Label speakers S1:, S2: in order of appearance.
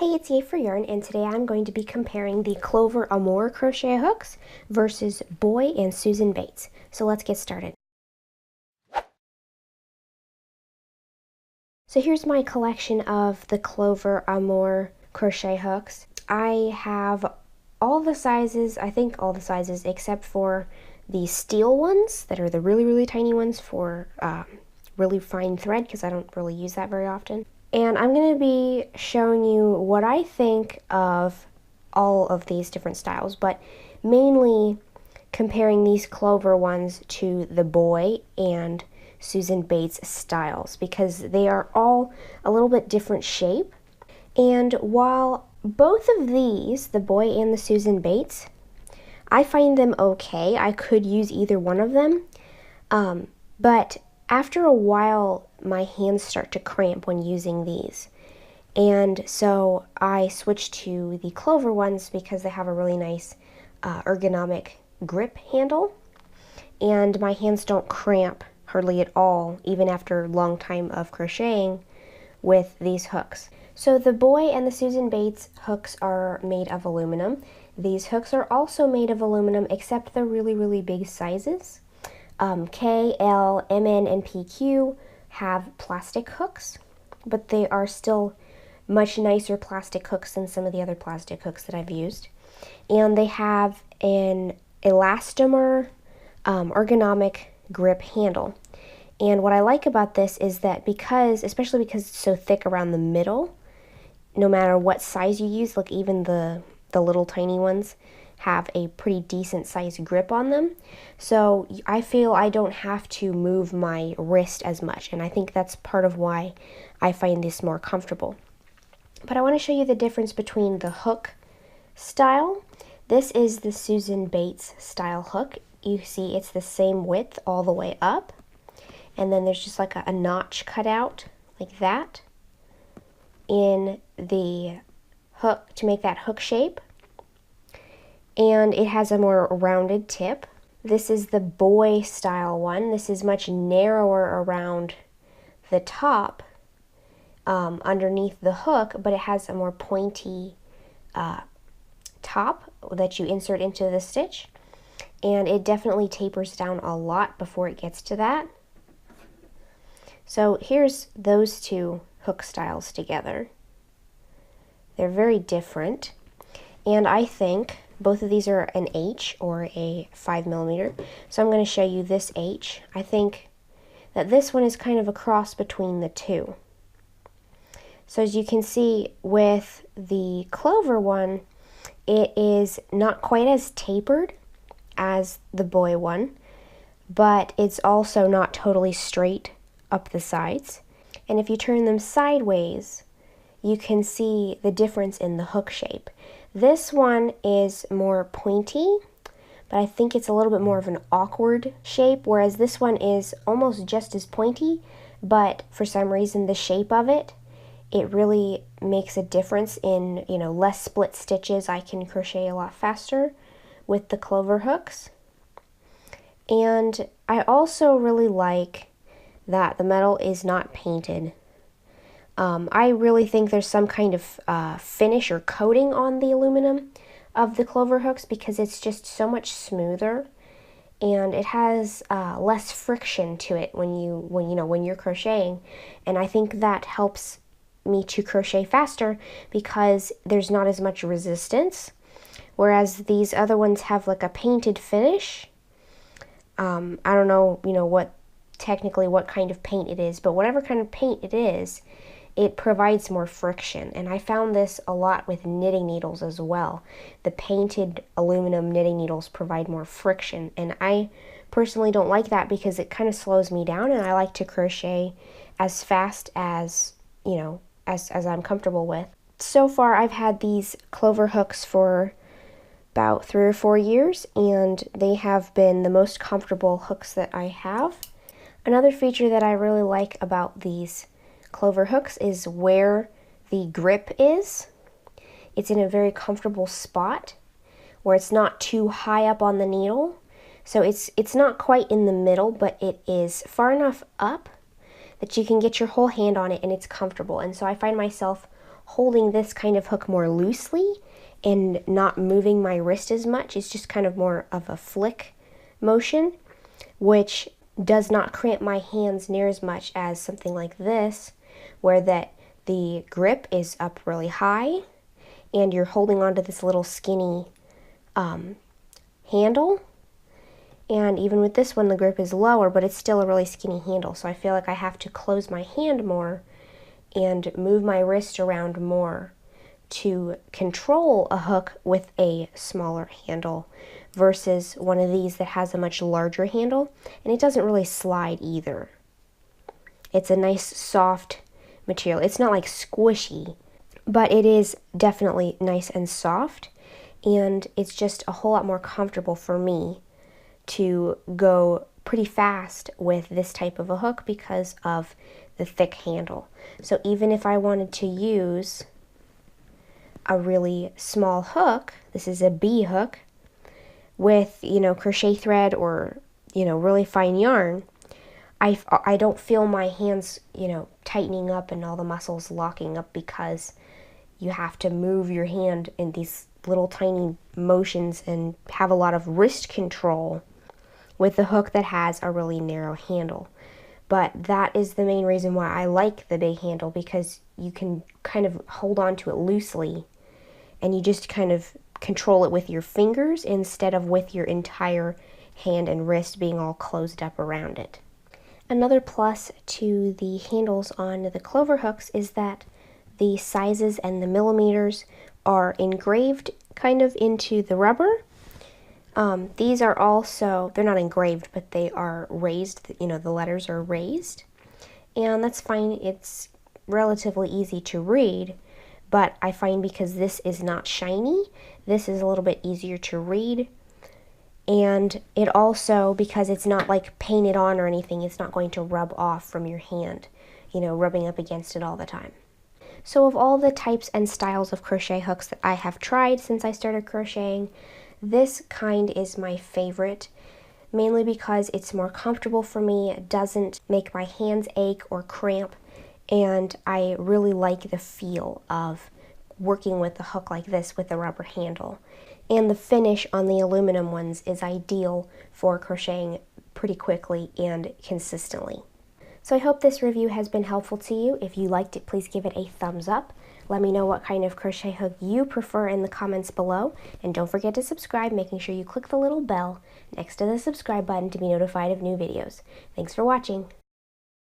S1: Hey, it's Yay for Yarn, and today I'm going to be comparing the Clover Amour Crochet hooks versus Boye and Susan Bates. So let's get started. So here's my collection of the Clover Amour Crochet hooks. I have all the sizes, I think all the sizes, except for the steel ones that are the really tiny ones for really fine thread, because I don't really use that very often. And I'm going to be showing you what I think of all of these different styles, but mainly comparing these Clover ones to the Boye and Susan Bates styles, because they are all a little bit different shape. And while both of these, the Boye and the Susan Bates, I find them okay. I could use either one of them, but after a while my hands start to cramp when using these, and so I switched to the Clover ones because they have a really nice ergonomic grip handle, and my hands don't cramp hardly at all even after a long time of crocheting with these hooks. So the Boye and the Susan Bates hooks are made of aluminum. These hooks are also made of aluminum, except the really big sizes. K, L, MN, and PQ have plastic hooks, but they are still much nicer plastic hooks than some of the other plastic hooks that I've used. And they have an elastomer ergonomic grip handle. And what I like about this is that especially because it's so thick around the middle, no matter what size you use, like even the little tiny ones have a pretty decent sized grip on them. So I feel I don't have to move my wrist as much, and I think that's part of why I find this more comfortable. But I want to show you the difference between the hook style. This is the Susan Bates style hook. You see it's the same width all the way up, and then there's just like a notch cut out like that in the hook to make that hook shape, and it has a more rounded tip. This is the Boye style one. This is much narrower around the top underneath the hook, but it has a more pointy top that you insert into the stitch, and it definitely tapers down a lot before it gets to that. So here's those two hook styles together. They're very different, and I think both of these are an H or a 5mm. So I'm going to show you this H. I think that this one is kind of a cross between the two. So as you can see with the Clover one, it is not quite as tapered as the Boye one, but it's also not totally straight up the sides. And if you turn them sideways, you can see the difference in the hook shape. This one is more pointy, but I think it's a little bit more of an awkward shape, whereas this one is almost just as pointy, but for some reason the shape of it really makes a difference in, less split stitches. I can crochet a lot faster with the Clover hooks. And I also really like that the metal is not painted. I really think there's some kind of finish or coating on the aluminum of the Clover hooks, because it's just so much smoother, and it has less friction to it when you're crocheting, and I think that helps me to crochet faster because there's not as much resistance, whereas these other ones have like a painted finish. I don't know, what kind of paint it is, but whatever kind of paint it is, it provides more friction. And I found this a lot with knitting needles as well. The painted aluminum knitting needles provide more friction, and I personally don't like that because it kind of slows me down, and I like to crochet as fast as, as I'm comfortable with. So far I've had these Clover hooks for about 3 or 4 years, and they have been the most comfortable hooks that I have. Another feature that I really like about these Clover hooks is where the grip is. It's in a very comfortable spot where it's not too high up on the needle. So it's not quite in the middle, but it is far enough up that you can get your whole hand on it and it's comfortable. And so I find myself holding this kind of hook more loosely and not moving my wrist as much. It's just kind of more of a flick motion, which does not cramp my hands near as much as something like this, where the grip is up really high and you're holding onto this little skinny handle. And even with this one, the grip is lower, but it's still a really skinny handle. So I feel like I have to close my hand more and move my wrist around more to control a hook with a smaller handle versus one of these that has a much larger handle, and it doesn't really slide either. It's a nice soft material. It's not like squishy, but it is definitely nice and soft, and it's just a whole lot more comfortable for me to go pretty fast with this type of a hook because of the thick handle. So even if I wanted to use a really small hook, this is a B hook, with, crochet thread or, really fine yarn, I don't feel my hands, tightening up and all the muscles locking up, because you have to move your hand in these little tiny motions and have a lot of wrist control with the hook that has a really narrow handle. But that is the main reason why I like the big handle, because you can kind of hold on to it loosely and you just kind of control it with your fingers instead of with your entire hand and wrist being all closed up around it. Another plus to the handles on the Clover hooks is that the sizes and the millimeters are engraved kind of into the rubber. These are also, they're not engraved, but they are raised, the letters are raised. And that's fine, it's relatively easy to read, but I find because this is not shiny, this is a little bit easier to read. And it also, because it's not like painted on or anything, it's not going to rub off from your hand, rubbing up against it all the time. So of all the types and styles of crochet hooks that I have tried since I started crocheting, this kind is my favorite, mainly because it's more comfortable for me, it doesn't make my hands ache or cramp, and I really like the feel of working with a hook like this with a rubber handle. And the finish on the aluminum ones is ideal for crocheting pretty quickly and consistently. So I hope this review has been helpful to you. If you liked it, please give it a thumbs up. Let me know what kind of crochet hook you prefer in the comments below. And don't forget to subscribe, making sure you click the little bell next to the subscribe button to be notified of new videos. Thanks for watching.